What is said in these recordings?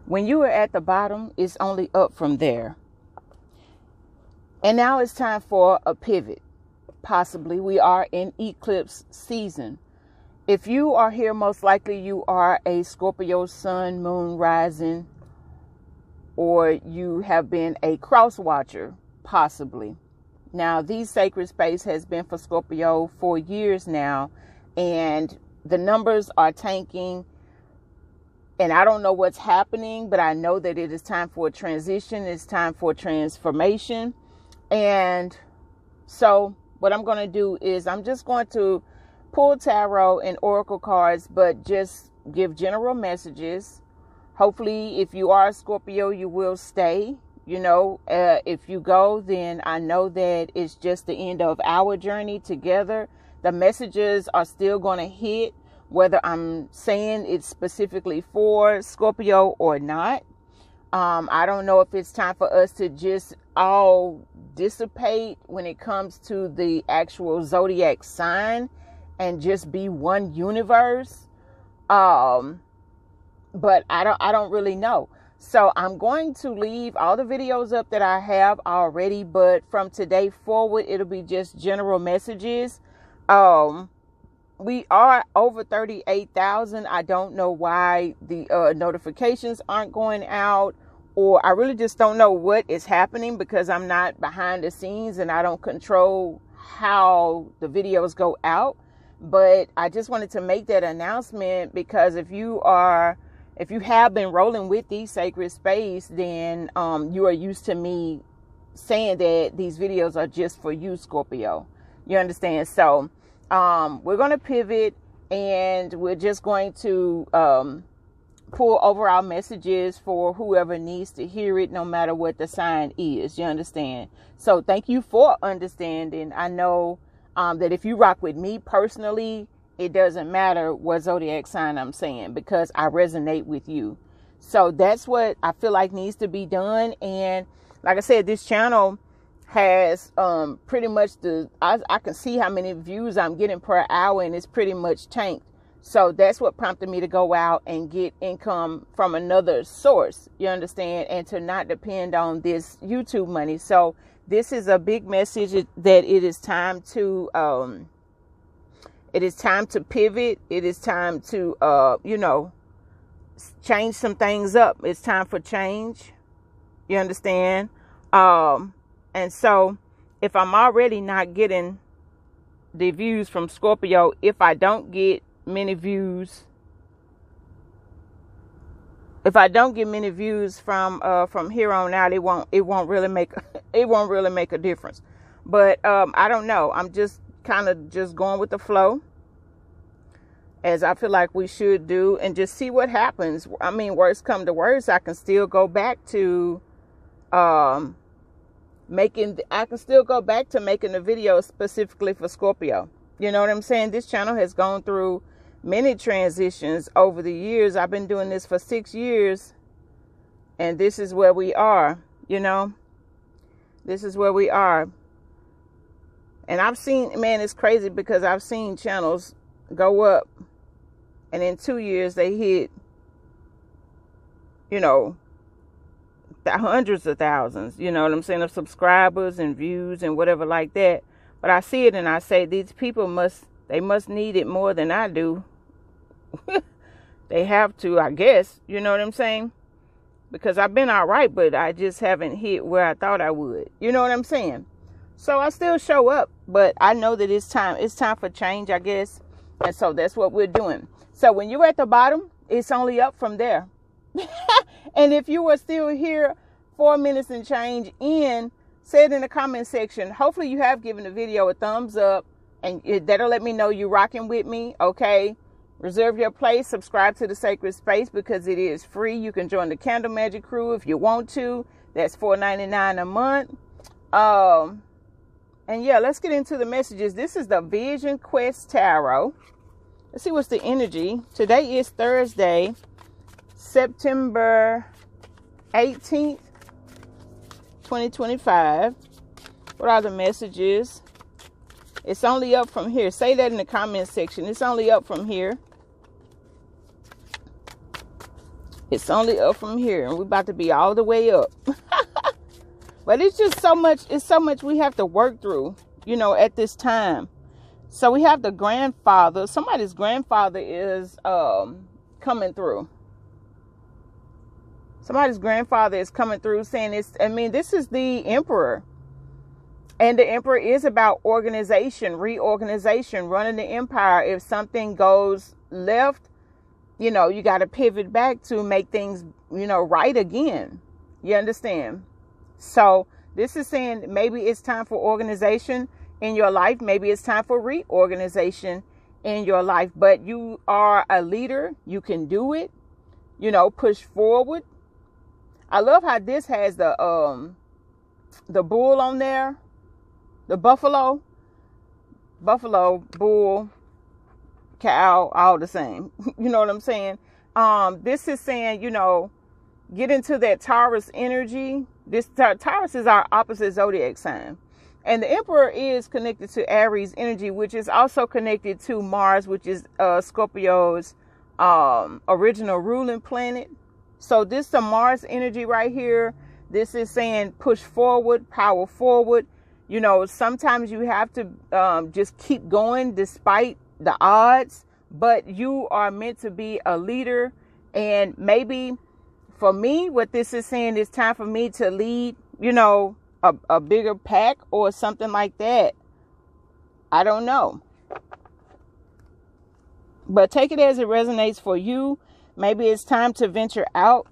When you are at the bottom, it's only up from there. And now it's time for a pivot. Possibly we are in eclipse season. If you are here, most likely you are a Scorpio sun, moon, rising, or you have been a cross watcher, possibly. Now, these sacred space has been for Scorpio for years now, and the numbers are tanking, and I don't know what's happening, but I know that it is time for a transition. It's time for transformation. And so what I'm going to do is I'm just going to pull tarot and oracle cards, but just give general messages. Hopefully, if you are a Scorpio, you will stay. If you go, then I know that it's just the end of our journey together. The messages are still going to hit, whether I'm saying it's specifically for Scorpio or not. I don't know if it's time for us to just all dissipate when it comes to the actual zodiac sign and just be one universe. But I don't really know. So I'm going to leave all the videos up that I have already, but from today forward, it'll be just general messages. We are over 38,000. I don't know why the notifications aren't going out, or I really just don't know what is happening because I'm not behind the scenes and I don't control how the videos go out. But I just wanted to make that announcement because if you have been rolling with these sacred space, then you are used to me saying that these videos are just for you, Scorpio. You understand? So we're going to pivot, and we're just going to pull overall messages for whoever needs to hear it, no matter what the sign is. You understand? So thank you for understanding. I know that if you rock with me personally, it doesn't matter what zodiac sign I'm saying because I resonate with you. So that's what I feel like needs to be done. And like I said, this channel has pretty much I can see how many views I'm getting per hour, and it's pretty much tanked. So that's what prompted me to go out and get income from another source. You understand? And to not depend on this YouTube money. So this is a big message that it is time to pivot. It is time to, change some things up. It's time for change. You understand? And so if I'm already not getting the views from Scorpio, if I don't get many views, from here on out, it won't really make a difference. But I don't know. I'm just kind of just going with the flow, as I feel like we should do, and just see what happens. I mean, worst come to worst, I can still go back to making the video specifically for Scorpio. You know what I'm saying? This channel has gone through many transitions over the years. I've been doing this for 6 years, and this is where we are. This is where we are. And I've seen, man, it's crazy because I've seen channels go up, and in 2 years they hit, the hundreds of thousands, you know what I'm saying, of subscribers and views and whatever like that. But I see it and I say, these people must need it more than I do. They have to, I guess, you know what I'm saying? Because I've been all right, but I just haven't hit where I thought I would. You know what I'm saying? So I still show up, but I know that it's time for change, I guess. And so that's what we're doing. So when you're at the bottom, it's only up from there. And if you were still here 4 minutes and change in, say it in the comment section. Hopefully you have given the video a thumbs up, and that'll let me know you're rocking with me. Okay. Reserve your place. Subscribe to the Sacred Space because it is free. You can join the Candle Magic crew if you want to. That's $4.99 a month. And yeah, let's get into the messages. This is the Vision Quest Tarot. Let's see what's the energy. Today is Thursday, September 18th, 2025. What are the messages? It's only up from here. Say that in the comment section. It's only up from here. It's only up from here, and we're about to be all the way up. But it's just so much. It's so much we have to work through, at this time. So we have the grandfather. Somebody's grandfather is coming through. Somebody's grandfather is coming through saying this is the emperor. And the emperor is about organization, reorganization, running the empire. If something goes left, you got to pivot back to make things, right again. You understand? So this is saying maybe it's time for organization in your life. Maybe it's time for reorganization in your life. But you are a leader. You can do it. Push forward. I love how this has the bull on there. The buffalo, bull, cow, all the same. You know what I'm saying? This is saying, get into that Taurus energy. This Taurus is our opposite zodiac sign. And the emperor is connected to Aries energy, which is also connected to Mars, which is Scorpio's original ruling planet. So this is the Mars energy right here. This is saying push forward, power forward. Sometimes you have to just keep going despite the odds, but you are meant to be a leader. And maybe for me, what this is saying is time for me to lead, a bigger pack or something like that. I don't know. But take it as it resonates for you. Maybe it's time to venture out.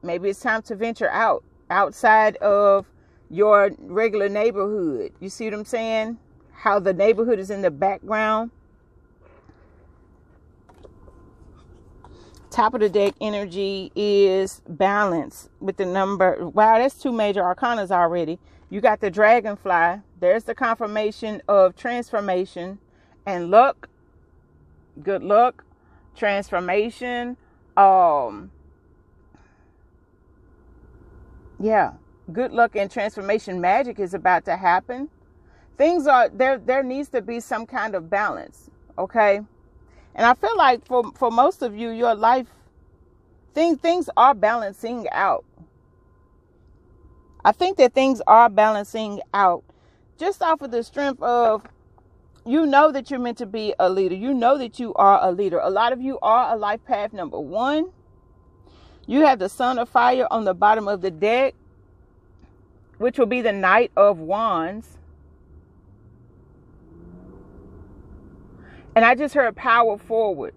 Maybe it's time to venture out outside of your regular neighborhood. You see what I'm saying? How the neighborhood is in the background. Top of the deck energy is balance with the number. Wow, that's 2 major arcanas already. You got the dragonfly. There's the confirmation of transformation and luck. Good luck. Transformation. Yeah. Good luck and transformation. Magic is about to happen. Things are there needs to be some kind of balance. Okay. And I feel like for most of you, your life, things are balancing out. I think that things are balancing out just off of the strength of, that you're meant to be a leader. You know that you are a leader. A lot of you are a life path number 1. You have the Son of Fire on the bottom of the deck, which will be the Knight of Wands. And I just heard power forward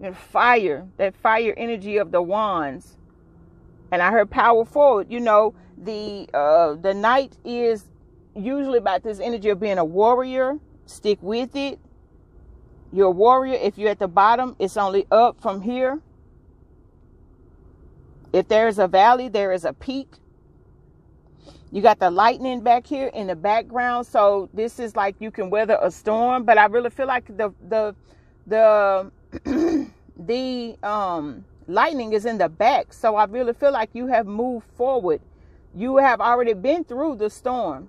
and fire, that fire energy of the wands. And I heard power forward. The Knight is usually about this energy of being a warrior. Stick with it. You're a warrior. If you're at the bottom, it's only up from here. If there is a valley, there is a peak. You got the lightning back here in the background. So this is like you can weather a storm. But I really feel like the lightning is in the back. So I really feel like you have moved forward. You have already been through the storm.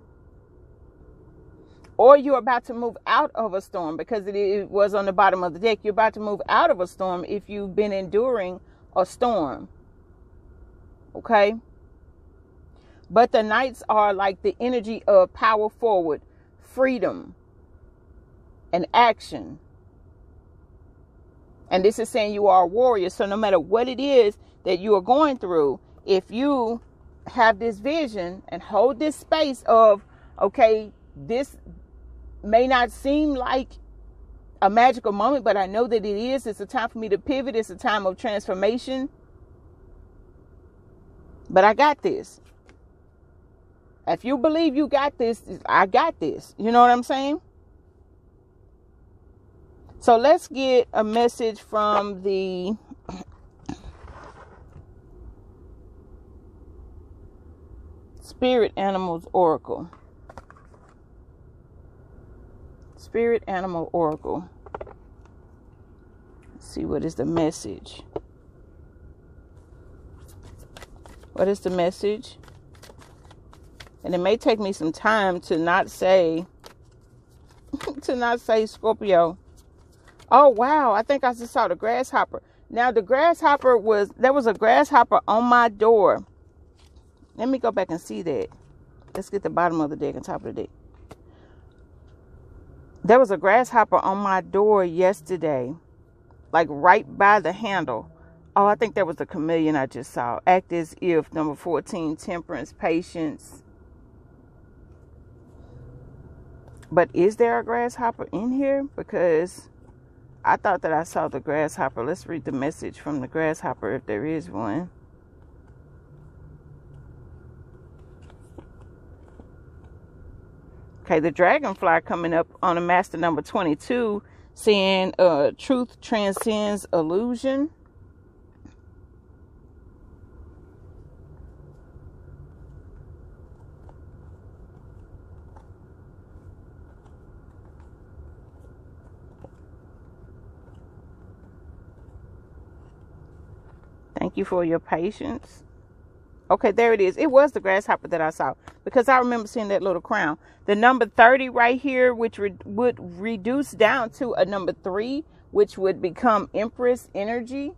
Or you're about to move out of a storm because it was on the bottom of the deck. You're about to move out of a storm if you've been enduring a storm. Okay? But the Knights are like the energy of power forward, freedom, and action. And this is saying you are a warrior. So no matter what it is that you are going through, if you have this vision and hold this space of, okay, this may not seem like a magical moment, but I know that it is. It's a time for me to pivot. It's a time of transformation. But I got this. If you believe you got this, I got this. You know what I'm saying? So let's get a message from the Spirit Animals Oracle. Spirit Animal Oracle. Let's see, what is the message? What is the message? And it may take me some time to not say Scorpio. Oh, wow. I think I just saw the grasshopper. Now the grasshopper there was a grasshopper on my door. Let me go back and see that. Let's get the bottom of the deck and top of the deck. There was a grasshopper on my door yesterday, like right by the handle. Oh, I think that was the chameleon I just saw. Act as if, number 14, temperance, patience. But is there a grasshopper in here? Because I thought that I saw the grasshopper. Let's read the message from the grasshopper if there is one. Okay, the dragonfly coming up on a master number 22, saying truth transcends illusion. Thank you for your patience. Okay, there it is. It was the grasshopper that I saw because I remember seeing that little crown. The number 30 right here, which would reduce down to a number 3, which would become Empress energy.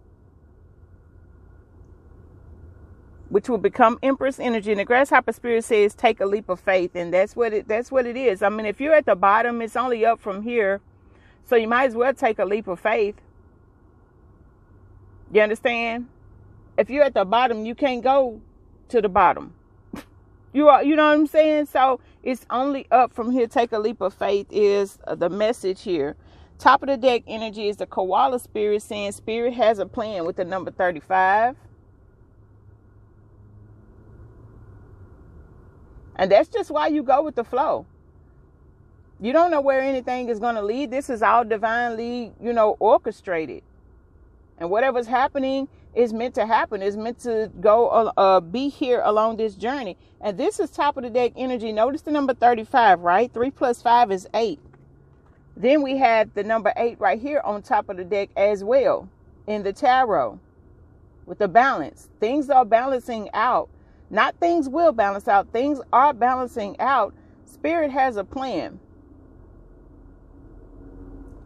Which will become Empress energy. And the grasshopper spirit says, take a leap of faith. And that's what it is. I mean, if you're at the bottom, it's only up from here. So you might as well take a leap of faith. You understand? If you're at the bottom, you can't go to the bottom. You know what I'm saying? So it's only up from here. Take a leap of faith is the message here. Top of the deck energy is the koala spirit saying spirit has a plan with the number 35. And that's just why you go with the flow. You don't know where anything is going to lead. This is all divinely, orchestrated. And whatever's happening is meant to happen. It's meant to go, be here along this journey. And this is top of the deck energy. Notice the number 35, right? 3 plus 5 is 8. Then we had the number 8 right here on top of the deck as well in the tarot with the balance. Things are balancing out. Not things will balance out. Things are balancing out. Spirit has a plan.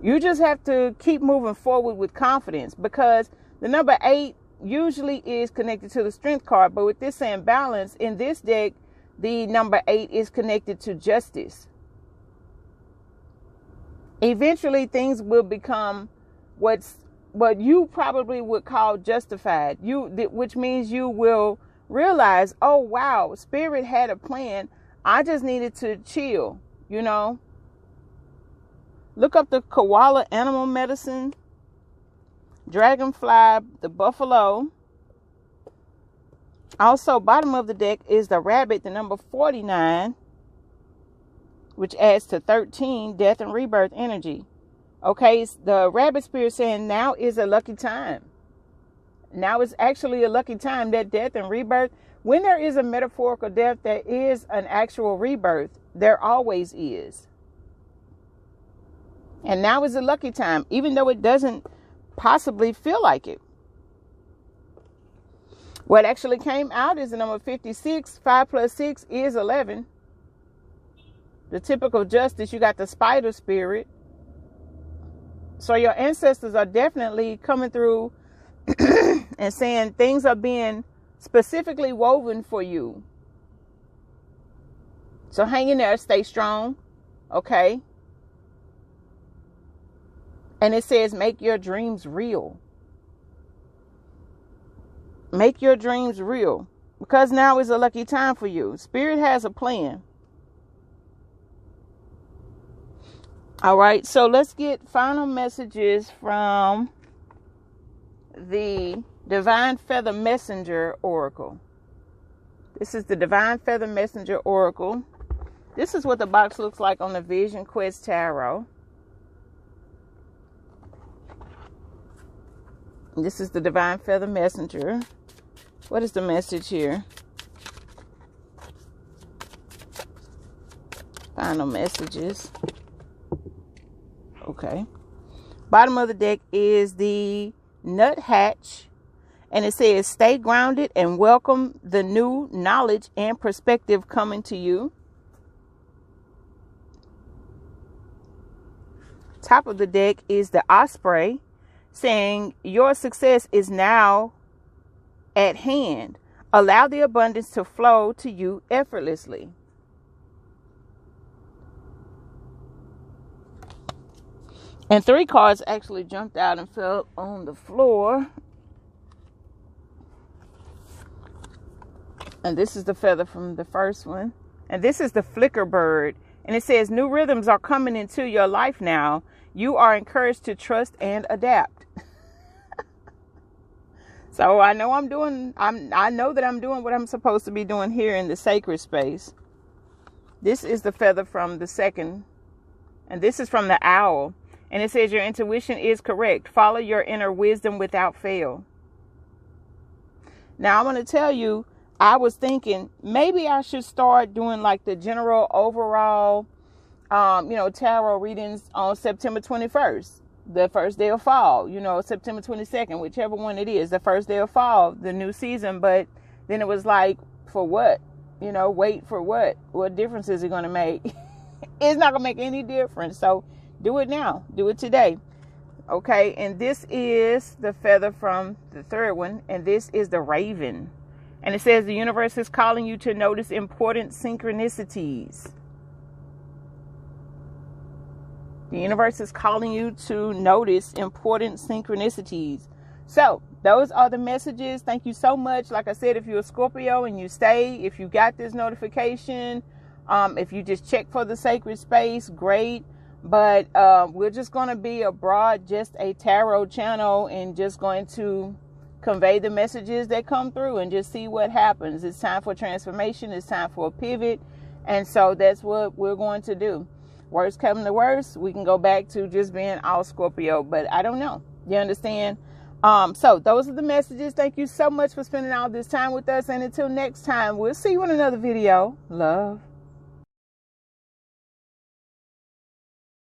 You just have to keep moving forward with confidence because the number 8 usually is connected to the strength card. But with this saying balance, in this deck, the number 8 is connected to justice. Eventually, things will become what you probably would call justified. Which means you will realize, oh, wow, Spirit had a plan. I just needed to chill, Look up the koala animal medicine, dragonfly, the buffalo. Also, bottom of the deck is the rabbit, the number 49, which adds to 13, death and rebirth energy. Okay, the rabbit spirit saying now is a lucky time. Now is actually a lucky time, that death and rebirth. When there is a metaphorical death, there is an actual rebirth. There always is. And now is a lucky time, even though it doesn't possibly feel like it. What actually came out is the number 56. 5 plus 6 is 11. The typical justice, you got the spider spirit. So your ancestors are definitely coming through and saying things are being specifically woven for you. So hang in there, stay strong, okay? And it says, make your dreams real. Make your dreams real. Because now is a lucky time for you. Spirit has a plan. All right, so let's get final messages from the Divine Feather Messenger Oracle. This is the Divine Feather Messenger Oracle. This is what the box looks like on the Vision Quest Tarot. This is the Divine Feather Messenger. What is the message here? Final messages. Okay. Bottom of the deck is the Nuthatch. And it says, stay grounded and welcome the new knowledge and perspective coming to you. Top of the deck is the Osprey. saying your success is now at hand. Allow the abundance to flow to you effortlessly. And 3 cards actually jumped out and fell on the floor. And this is the feather from the first one. And this is the flicker bird. And it says, new rhythms are coming into your life now. You are encouraged to trust and adapt. So I know I know that I'm doing what I'm supposed to be doing here in the sacred space. This is the feather from the second. And this is from the owl. And it says your intuition is correct. Follow your inner wisdom without fail. Now I want to tell you, I was thinking maybe I should start doing like the general overall, tarot readings on September 21st, the first day of fall, September 22nd, whichever one it is, the first day of fall, the new season. But then it was like, for what? Wait for what? What difference is it going to make? It's not going to make any difference. So do it now. Do it today. Okay. And this is the feather from the third one. And this is the raven. And it says the universe is calling you to notice important synchronicities. The universe is calling you to notice important synchronicities. So those are the messages. Thank you so much. Like I said, if you're a Scorpio and you stay, if you got this notification, if you just check for the sacred space, great. But we're just going to be just a tarot channel, and just going to convey the messages that come through and just see what happens. It's time for transformation. It's time for a pivot. And so that's what we're going to do. Worst come to worst, we can go back to just being all Scorpio, but I don't know. You understand? So those are the messages. Thank you so much for spending all this time with us. And until next time, we'll see you in another video. Love.